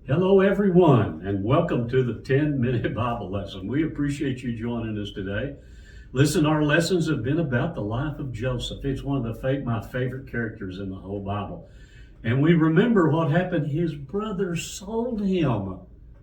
Hello, everyone, and welcome to the 10-minute Bible lesson. We appreciate you joining us today. Listen, our lessons have been about the life of Joseph. It's one of my favorite characters in the whole Bible. And we remember what happened. His brothers sold him.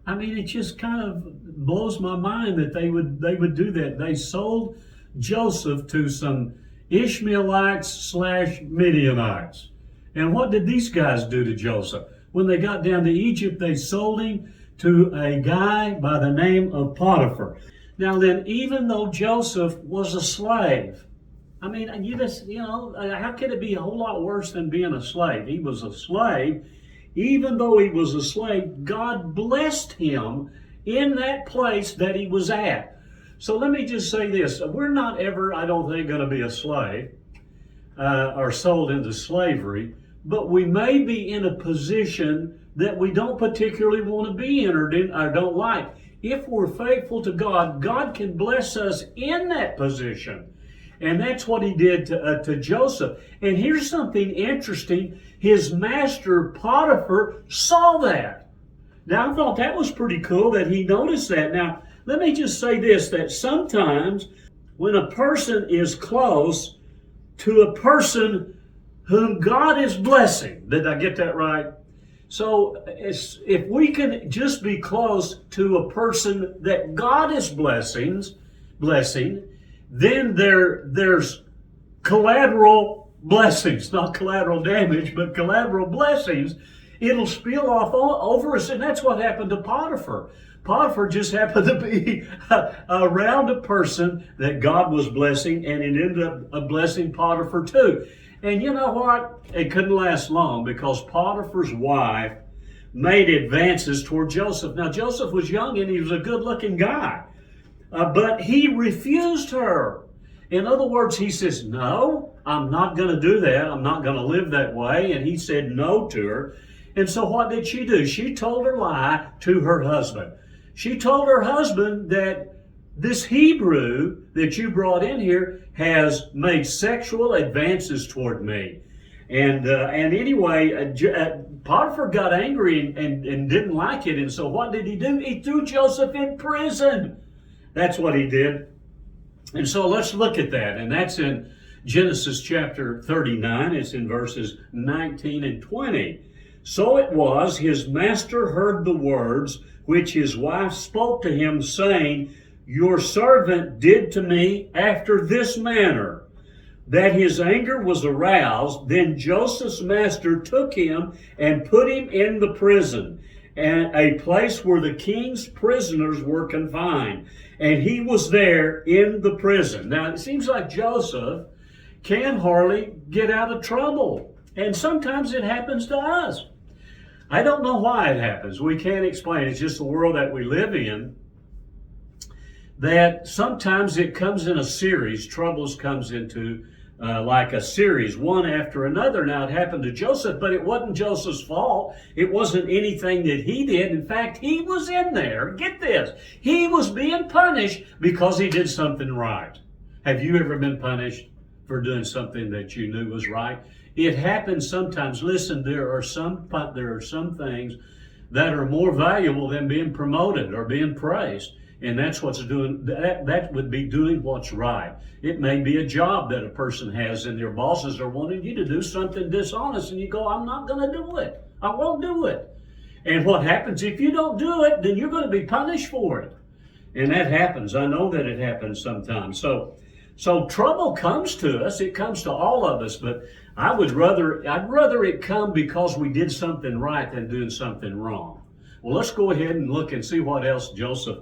I mean, it just kind of blows my mind that they would do that. They sold Joseph to some Ishmaelites / Midianites. And what did these guys do to Joseph? When they got down to Egypt, they sold him to a guy by the name of Potiphar. Now then, even though Joseph was a slave, I mean, how could it be a whole lot worse than being a slave? He was a slave. Even though he was a slave, God blessed him in that place that he was at. So let me just say this. We're not ever, I don't think, going to be a slave or sold into slavery. But we may be in a position that we don't particularly want to be in or don't like. If we're faithful to God, God can bless us in that position. And that's what he did to Joseph. And here's something interesting. His master, Potiphar, saw that. Now, I thought that was pretty cool that he noticed that. Now, let me just say this, that sometimes when a person is close to a person whom God is blessing. Did I get that right? So if we can just be close to a person that God is blessing, then there's collateral blessings, not collateral damage, but collateral blessings. It'll spill off over us, and that's what happened to Potiphar. Potiphar just happened to be around a person that God was blessing, and it ended up blessing Potiphar too. And you know what? It couldn't last long because Potiphar's wife made advances toward Joseph. Now, Joseph was young and he was a good-looking guy, but he refused her. In other words, he says, no, I'm not going to do that. I'm not going to live that way. And he said no to her. And so what did she do? She told her lie to her husband. She told her husband that this Hebrew that you brought in here has made sexual advances toward me. And anyway, Potiphar got angry and didn't like it. And so what did he do? He threw Joseph in prison. That's what he did. And so let's look at that. And that's in Genesis chapter 39. It's in verses 19 and 20. So it was, his master heard the words which his wife spoke to him, saying, your servant did to me after this manner, that his anger was aroused. Then Joseph's master took him and put him in the prison, and a place where the king's prisoners were confined. And he was there in the prison. Now, it seems like Joseph can hardly get out of trouble. And sometimes it happens to us. I don't know why it happens. We can't explain. It's just the world that we live in. That sometimes it comes in a series. Troubles comes into like a series, one after another. Now, it happened to Joseph, but it wasn't Joseph's fault. It wasn't anything that he did. In fact, he was in there. Get this. He was being punished because he did something right. Have you ever been punished for doing something that you knew was right? It happens sometimes. Listen, there are some things that are more valuable than being promoted or being praised. And that's what's doing, that would be doing what's right. It may be a job that a person has and their bosses are wanting you to do something dishonest and you go, I'm not going to do it. I won't do it. And what happens if you don't do it, then you're going to be punished for it. And that happens. I know that it happens sometimes. So trouble comes to us. It comes to all of us, but I'd rather it come because we did something right than doing something wrong. Well, let's go ahead and look and see what else Joseph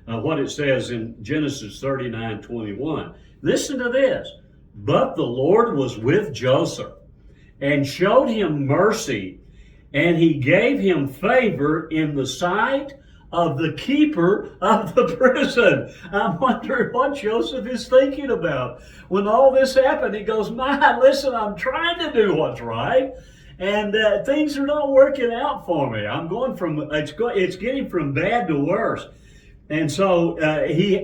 what it says in Genesis 39:21. Listen to this. But the Lord was with Joseph and showed him mercy, and he gave him favor in the sight of the keeper of the prison. I'm wondering what Joseph is thinking about. When all this happened, he goes, listen, I'm trying to do what's right, and things are not working out for me. I'm going from, it's getting from bad to worse. And so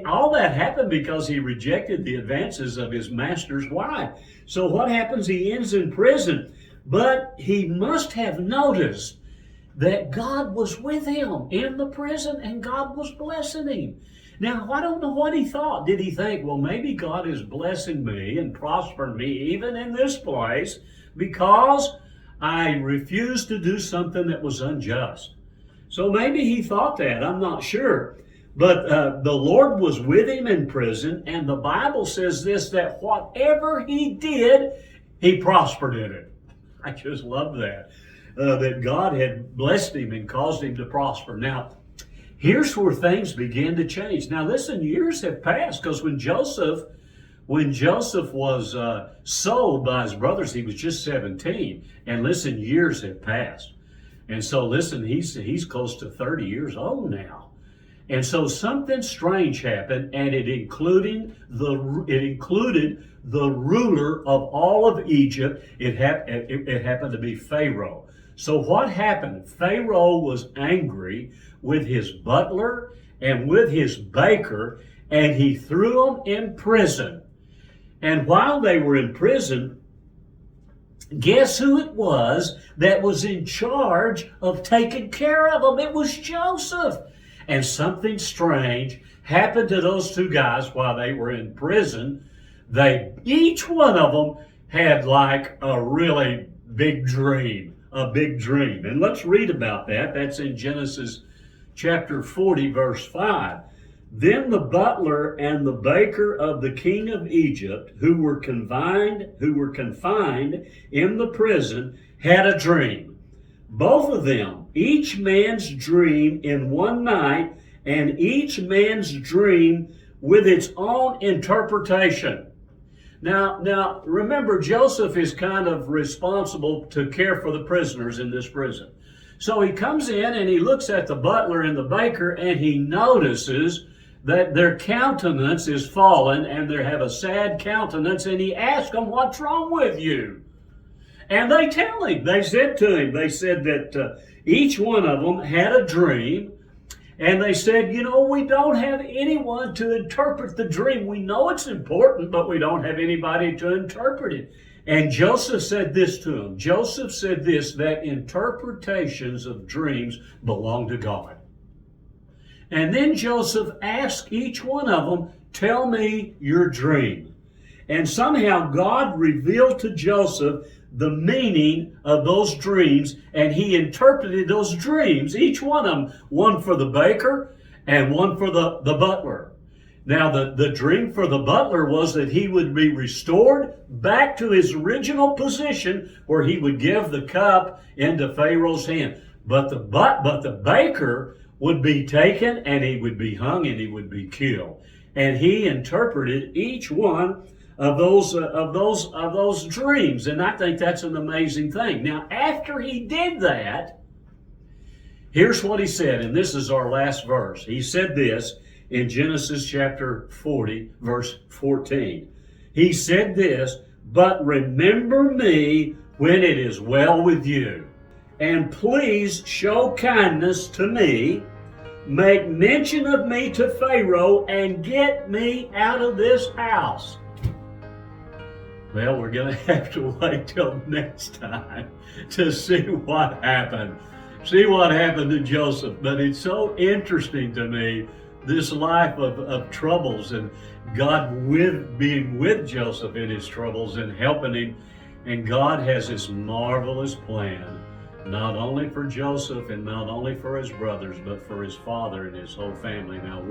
all that happened because he rejected the advances of his master's wife. So what happens? He ends in prison. But he must have noticed that God was with him in the prison and God was blessing him. Now, I don't know what he thought. Did he think, well, maybe God is blessing me and prospering me even in this place because I refused to do something that was unjust? So maybe he thought that. I'm not sure. But the Lord was with him in prison, and the Bible says this, that whatever he did, he prospered in it. I just love that. That God had blessed him and caused him to prosper. Now, here's where things begin to change. Now, listen, years have passed, because when Joseph was sold by his brothers, he was just 17. And listen, years have passed. And so, listen, he's close to 30 years old now. And so something strange happened, and it included the ruler of all of Egypt. It happened to be Pharaoh. So what happened? Pharaoh was angry with his butler and with his baker, and he threw them in prison. And while they were in prison, guess who it was that was in charge of taking care of them? It was Joseph. And something strange happened to those two guys while they were in prison. Each one of them had like a really big dream, And let's read about that. That's in Genesis chapter 40, verse 5. Then the butler and the baker of the king of Egypt, who were confined in the prison, had a dream. Both of them, each man's dream in one night, and each man's dream with its own interpretation. Now, remember, Joseph is kind of responsible to care for the prisoners in this prison. So he comes in and he looks at the butler and the baker, and he notices that their countenance is fallen and they have a sad countenance, and he asks them, what's wrong with you? And they tell him, they said that each one of them had a dream, and they said, we don't have anyone to interpret the dream. We know it's important, but we don't have anybody to interpret it. And Joseph said this to them. Joseph said this, that interpretations of dreams belong to God. And then Joseph asked each one of them, tell me your dream. And somehow God revealed to Joseph the meaning of those dreams, and he interpreted those dreams, each one of them, one for the baker and one for the butler. Now, the dream for the butler was that he would be restored back to his original position where he would give the cup into Pharaoh's hand. But the baker would be taken, and he would be hung, and he would be killed. And he interpreted each one of those dreams, and I think that's an amazing thing. Now, after he did that, here's what he said, and this is our last verse. He said this in Genesis chapter 40, verse 14. He said this, but remember me when it is well with you, and please show kindness to me. Make mention of me to Pharaoh, and get me out of this house. Well, we're going to have to wait till next time to see what happened. See what happened to Joseph. But it's so interesting to me, this life of troubles, and God being with Joseph in his troubles and helping him. And God has this marvelous plan, not only for Joseph and not only for his brothers, but for his father and his whole family. Now,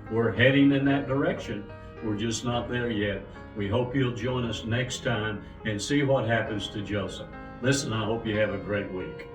we're heading in that direction. We're just not there yet. We hope you'll join us next time and see what happens to Joseph. Listen, I hope you have a great week.